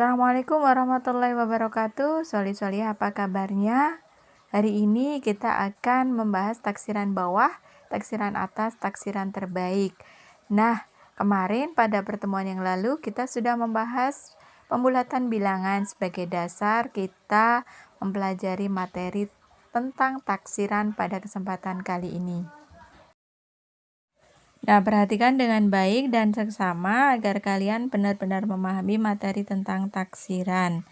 Assalamualaikum warahmatullahi wabarakatuh. Soli-soli apa kabarnya? Hari ini kita akan membahas taksiran bawah, taksiran atas, taksiran terbaik. Nah, kemarin pada pertemuan yang lalu kita sudah membahas pembulatan bilangan sebagai dasar kita mempelajari materi tentang taksiran pada kesempatan kali ini. Nah, perhatikan dengan baik dan seksama agar kalian benar-benar memahami materi tentang taksiran.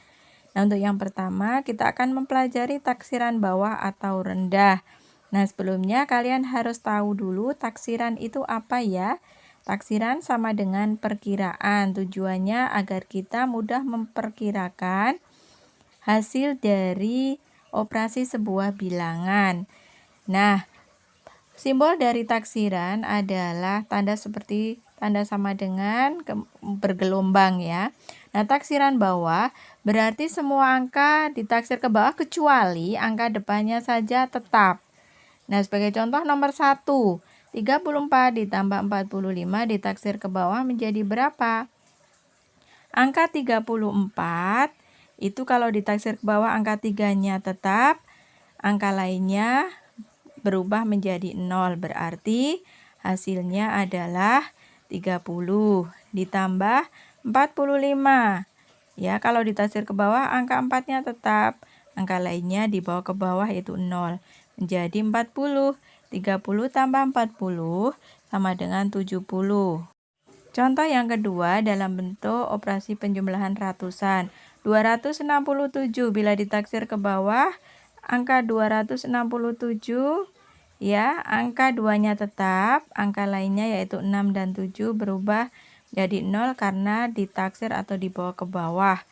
Nah, untuk yang pertama, kita akan mempelajari taksiran bawah atau rendah. Nah, sebelumnya kalian harus tahu dulu taksiran itu apa ya. Taksiran sama dengan perkiraan. Tujuannya agar kita mudah memperkirakan hasil dari operasi sebuah bilangan. Nah, simbol dari taksiran adalah tanda seperti tanda sama dengan bergelombang ya. Nah, taksiran bawah berarti semua angka ditaksir ke bawah kecuali angka depannya saja tetap. Nah, sebagai contoh nomor 1, 34 ditambah 45 ditaksir ke bawah menjadi berapa? Angka 34 itu kalau ditaksir ke bawah angka 3-nya tetap, angka lainnya berubah menjadi 0, berarti hasilnya adalah 30 ditambah 45. Ya, kalau ditaksir ke bawah angka 4-nya tetap, angka lainnya dibawa ke bawah yaitu 0, menjadi 40. 30 tambah 40 sama dengan 70. Contoh yang kedua dalam bentuk operasi penjumlahan ratusan. 267 bila ditaksir ke bawah angka 267 ya, angka 2-nya tetap, angka lainnya yaitu 6 dan 7 berubah jadi 0 karena ditaksir atau dibawa ke bawah.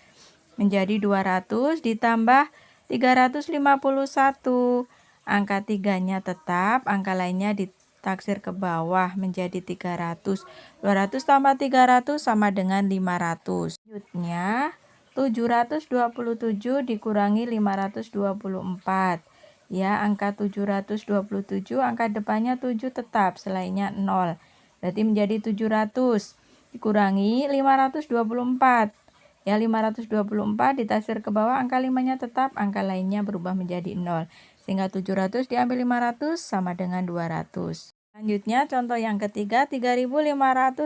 Menjadi 200 ditambah 351. Angka 3-nya tetap, angka lainnya ditaksir ke bawah menjadi 300. 200 tambah 300 sama dengan 500. Selanjutnya 727 dikurangi 524. Ya, angka 727, angka depannya 7 tetap, selainnya 0. Berarti menjadi 700 dikurangi 524. Ya, 524 ditaksir ke bawah, angka 5-nya tetap, angka lainnya berubah menjadi 0. Sehingga 700 diambil 500 sama dengan 200. Selanjutnya contoh yang ketiga, 3565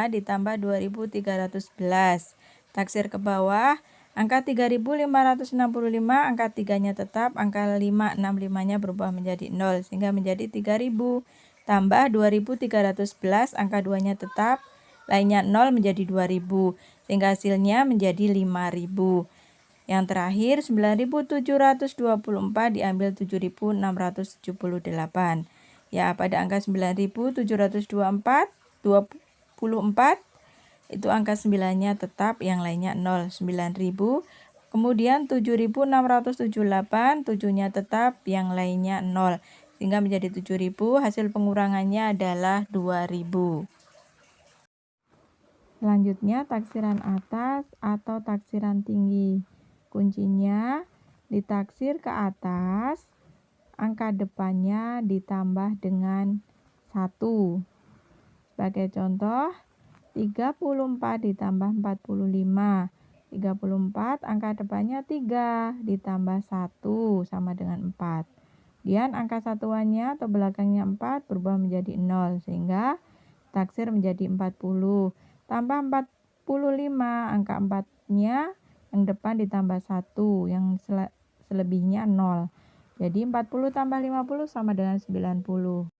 ditambah 2311. Taksir ke bawah, angka 3565, angka 3-nya tetap, angka 565-nya berubah menjadi 0, sehingga menjadi 3000. Tambah 2311, angka 2-nya tetap, lainnya 0 menjadi 2000, sehingga hasilnya menjadi 5000. Yang terakhir 9724 diambil 7678. Ya, pada angka 9724 24 itu angka 9-nya tetap, yang lainnya 0, 9000. Kemudian 7678, 7-nya tetap, yang lainnya 0, sehingga menjadi 7000. Hasil pengurangannya adalah 2000. Selanjutnya taksiran atas atau taksiran tinggi. Kuncinya ditaksir ke atas, angka depannya ditambah dengan 1. Sebagai contoh, 34 ditambah 45. 34 angka depannya 3 ditambah 1 sama dengan 4. Kemudian angka satuannya atau belakangnya 4 berubah menjadi 0, sehingga taksir menjadi 40. Tambah 45, angka 4-nya yang depan ditambah 1, yang selebihnya 0. Jadi 40 tambah 50 sama dengan 90.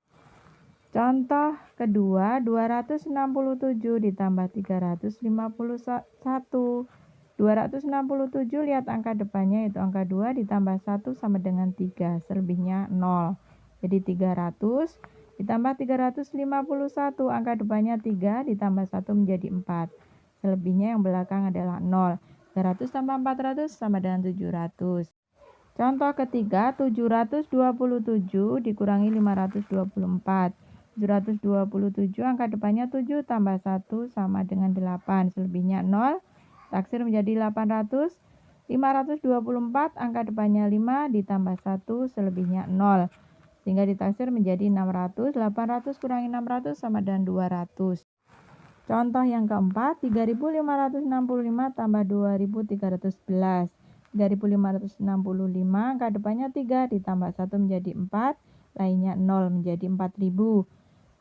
Contoh kedua, 267 ditambah 351. 267, lihat angka depannya yaitu angka 2 ditambah 1 sama dengan 3, selebihnya 0. Jadi 300 ditambah 351, angka depannya 3 ditambah 1 menjadi 4. Selebihnya yang belakang adalah 0. 300 tambah 400 sama dengan 700. Contoh ketiga, 727 dikurangi 524. 727 angka depannya 7 tambah 1 sama dengan 8, selebihnya 0, taksir menjadi 800. 524 angka depannya 5 ditambah 1 selebihnya 0, sehingga ditaksir menjadi 600. 800 kurangi 600 sama dengan 200. Contoh yang keempat, 3.565 tambah 2.311. 3.565, angka depannya 3, ditambah 1 menjadi 4, lainnya 0 menjadi 4.000.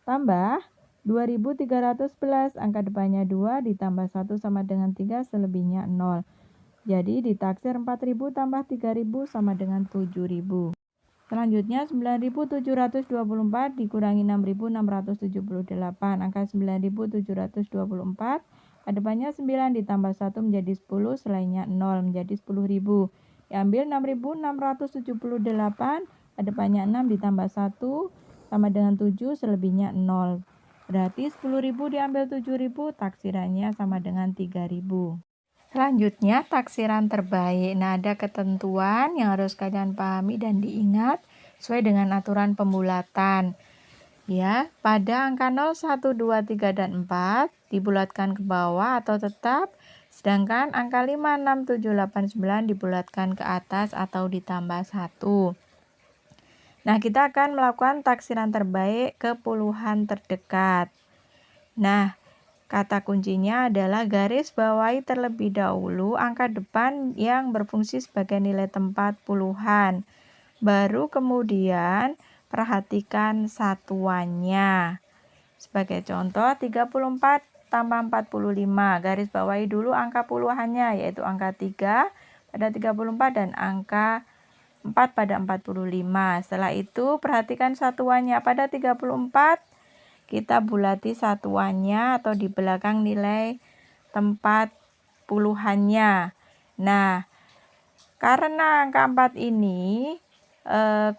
Tambah 2.311, angka depannya 2, ditambah 1 sama dengan 3, selebihnya 0. Jadi ditaksir 4.000 tambah 3.000 sama dengan 7.000. Selanjutnya 9.724 dikurangi 6.678. Angka 9.724, depannya 9 ditambah 1 menjadi 10, selainnya 0 menjadi 10.000. Diambil 6.678, depannya 6 ditambah 1 sama dengan 7, selebihnya 0. Berarti 10.000 diambil 7.000, taksirannya sama dengan 3.000. Selanjutnya, taksiran terbaik. Nah, ada ketentuan yang harus kalian pahami dan diingat sesuai dengan aturan pembulatan. Ya, pada angka 0, 1, 2, 3, dan 4 dibulatkan ke bawah atau tetap, sedangkan angka 5, 6, 7, 8, 9 dibulatkan ke atas atau ditambah 1. Nah, kita akan melakukan taksiran terbaik ke puluhan terdekat. Nah, kata kuncinya adalah garis bawahi terlebih dahulu angka depan yang berfungsi sebagai nilai tempat puluhan. Baru kemudian perhatikan satuannya. Sebagai contoh, 34 tambah 45. Garis bawahi dulu angka puluhannya, yaitu angka 3 pada 34 dan angka 4 pada 45. Setelah itu perhatikan satuannya. Pada 34 kita bulati satuannya atau di belakang nilai tempat puluhannya. Nah, karena angka 4 ini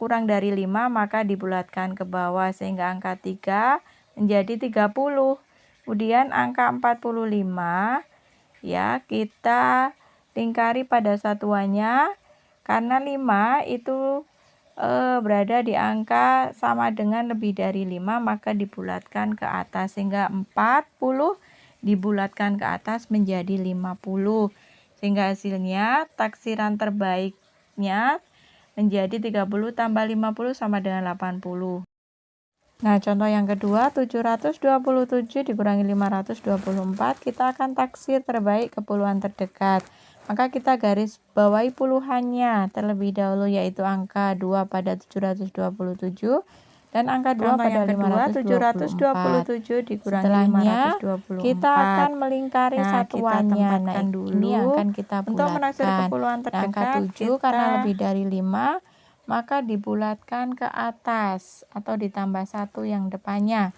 kurang dari 5, maka dibulatkan ke bawah sehingga angka 3 menjadi 30. Kemudian angka 45 ya kita lingkari pada satuannya, karena 5 itu berada di angka sama dengan lebih dari 5, maka dibulatkan ke atas sehingga 40 dibulatkan ke atas menjadi 50, sehingga hasilnya taksiran terbaiknya menjadi 30 tambah 50 sama dengan 80. Nah, contoh yang kedua, 727 dikurangi 524, kita akan taksir terbaik ke puluhan terdekat. Maka kita garis bawahi puluhannya terlebih dahulu, yaitu angka 2 pada 727 dan angka 2 pada 527 dikurangi 524. Kita akan melingkari satuannya. Nah, ini akan kita bulatkan. Untuk menaksir ke puluhan terdekat, angka 7 karena lebih dari 5, maka dibulatkan ke atas atau ditambah 1 yang depannya.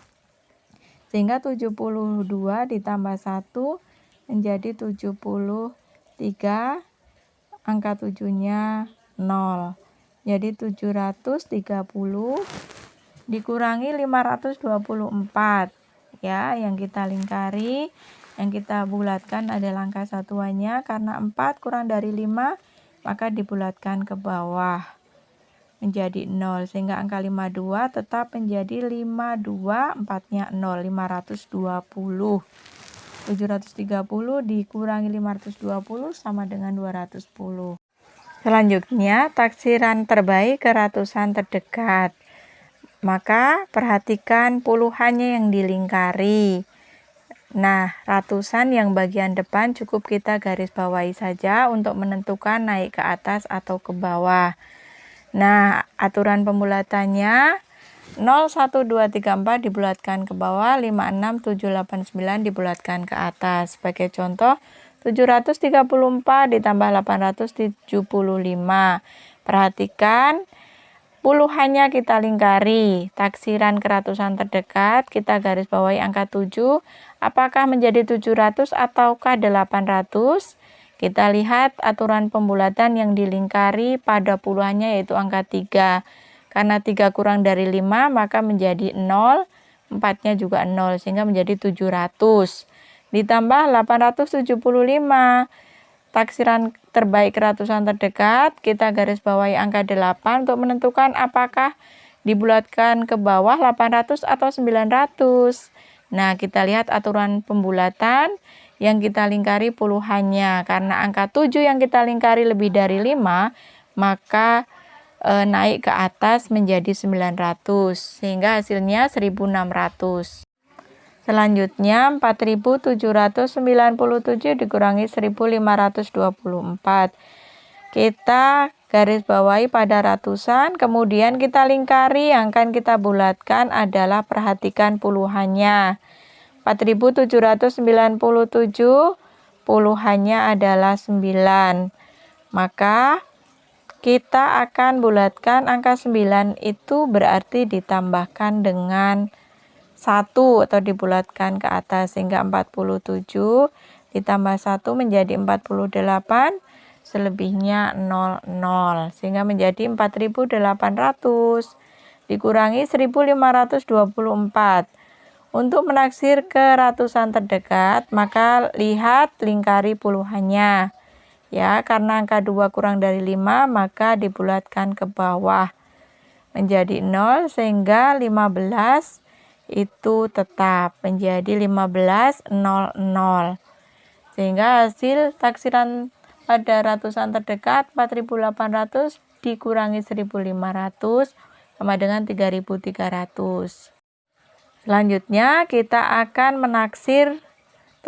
Sehingga 72 ditambah 1 menjadi 73, angka 7-nya 0. Jadi 730 dikurangi 524. Ya, yang kita lingkari, yang kita bulatkan adalah angka satuannya. Karena 4 kurang dari 5, maka dibulatkan ke bawah menjadi 0, sehingga angka 52 tetap menjadi 52, 4-nya 0, 520. 730 dikurangi 520 sama dengan 210. Selanjutnya, taksiran terbaik ke ratusan terdekat. Maka perhatikan puluhannya yang dilingkari. Nah, ratusan yang bagian depan cukup kita garis bawahi saja untuk menentukan naik ke atas atau ke bawah. Nah, aturan pembulatannya 0, 1, 2, 3, 4 dibulatkan ke bawah, 5, 6, 7, 8, 9 dibulatkan ke atas. Sebagai contoh, 734 ditambah 875. Perhatikan puluhannya kita lingkari. Taksiran ke ratusan terdekat kita garis bawahi angka 7. Apakah menjadi 700 ataukah 800? Kita lihat aturan pembulatan yang dilingkari pada puluhannya yaitu angka 3. Karena 3 kurang dari 5 maka menjadi 0, 4-nya juga 0 sehingga menjadi 700. Ditambah 875. Taksiran terbaik ratusan terdekat, kita garis bawahi angka 8 untuk menentukan apakah dibulatkan ke bawah 800 atau 900. Nah, kita lihat aturan pembulatan yang kita lingkari puluhannya. Karena angka 7 yang kita lingkari lebih dari 5, maka naik ke atas menjadi 900, sehingga hasilnya 1600. Selanjutnya 4.797 dikurangi 1.524. Kita garis bawahi pada ratusan, kemudian kita lingkari, yang akan kita bulatkan adalah perhatikan puluhannya. 4.797 puluhannya adalah 9. Maka kita akan bulatkan angka 9 itu berarti ditambahkan dengan 1 atau dibulatkan ke atas, sehingga 47 ditambah 1 menjadi 48, selebihnya 00, sehingga menjadi 4.800 dikurangi 1.524. Untuk menaksir ke ratusan terdekat, maka lihat lingkari puluhannya. Ya, karena angka 2 kurang dari 5, maka dibulatkan ke bawah menjadi 0, sehingga 15 itu tetap menjadi 1500. Sehingga hasil taksiran pada ratusan terdekat 4.800 dikurangi 1.500 sama dengan 3.300. Selanjutnya kita akan menaksir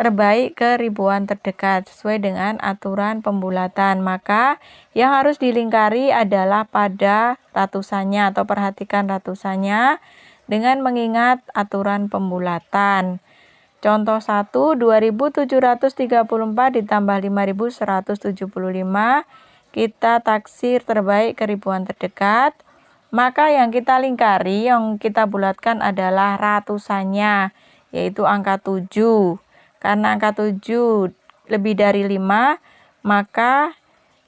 terbaik ke ribuan terdekat sesuai dengan aturan pembulatan. Maka yang harus dilingkari adalah pada ratusannya atau perhatikan ratusannya dengan mengingat aturan pembulatan. Contoh 1, 2.734 ditambah 5.175. Kita taksir terbaik ke ribuan terdekat. Maka yang kita lingkari, yang kita bulatkan adalah ratusannya, yaitu angka 7. Karena angka 7 lebih dari 5, maka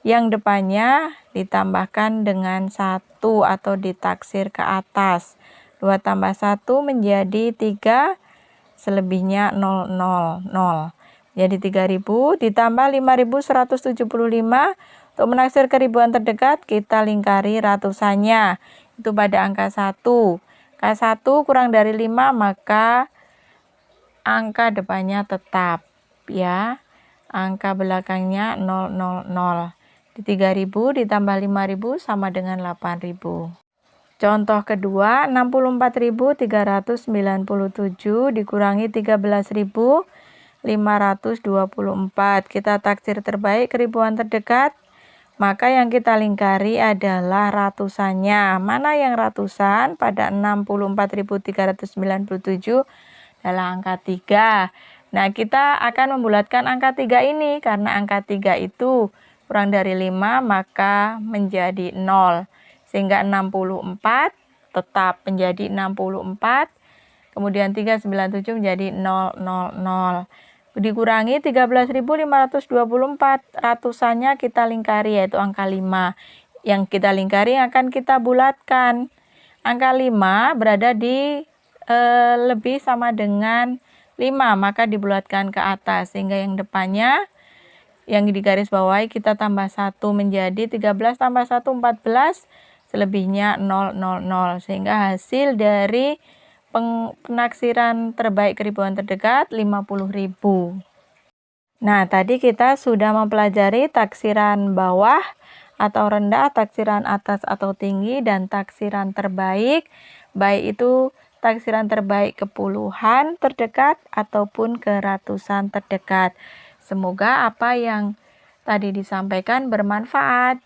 yang depannya ditambahkan dengan 1 atau ditaksir ke atas. 2 tambah 1 menjadi 3, selebihnya 000. Jadi 3.000 ditambah 5.175. Untuk menaksir ke ribuan terdekat, kita lingkari ratusannya. Itu pada angka 1. Angka 1 kurang dari 5, maka angka depannya tetap. Ya, angka belakangnya 000. Di 3.000 ditambah 5.000 sama dengan 8.000. Contoh kedua, 64.397 dikurangi 13.524. Kita taksir terbaik ke ribuan terdekat. Maka yang kita lingkari adalah ratusannya. Mana yang ratusan? Pada 64.397 adalah angka 3. Nah, kita akan membulatkan angka 3 ini karena angka 3 itu kurang dari 5, maka menjadi 0. Sehingga 64 tetap menjadi 64. Kemudian 397 menjadi 000. Dikurangi 13.524. Ratusannya kita lingkari, yaitu angka 5. Yang kita lingkari akan kita bulatkan. Angka 5 berada di lebih sama dengan 5, maka dibulatkan ke atas, sehingga yang depannya yang di garis bawahi kita tambah 1 menjadi 13 tambah 1 14, selebihnya 000, sehingga hasil dari penaksiran terbaik ke ribuan terdekat 50.000. Nah, tadi kita sudah mempelajari taksiran bawah atau rendah, taksiran atas atau tinggi, dan taksiran terbaik, baik itu taksiran terbaik ke puluhan terdekat ataupun ke ratusan terdekat. Semoga apa yang tadi disampaikan bermanfaat.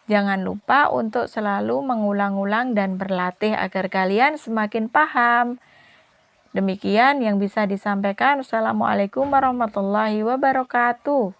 Jangan lupa untuk selalu mengulang-ulang dan berlatih agar kalian semakin paham. Demikian yang bisa disampaikan. Assalamualaikum warahmatullahi wabarakatuh.